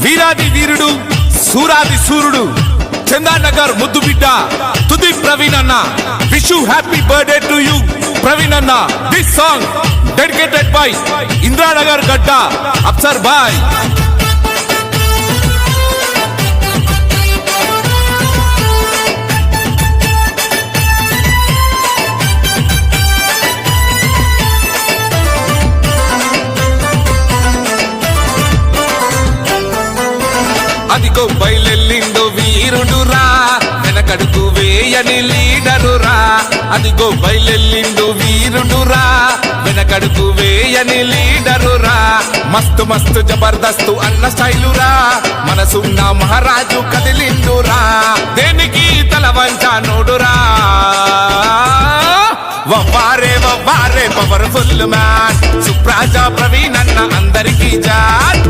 వీరాది వీరుడు సూరాది సూర్యుడు చందానగర్ ముద్దు బిడ్డ తుది ప్రవీణ్ అన్న. Wish you happy birthday to you Praveen అన్న. This song dedicated by Indiranagar గడ్డ అఫ్సర్ బాయ్. అదిగో బయలెల్లిందో వీరుడురా వెనకడుగు వేయని లీడరురా. అదిగో బయలెల్లిందో వీరుడురా వెనకడుగు వేయని లీడరురా. మస్తు మస్తు జబర్దస్తు అన్న స్టైలురా మనసున్న మహారాజు కదిలిండురా. దేనికి తల వంచానోడురా వవ్వారే వవ్వారే పవర్ఫుల్ మ్యాన్ సుప్రాజా ప్రవీణ్ అన్న అందరికీ జాన్.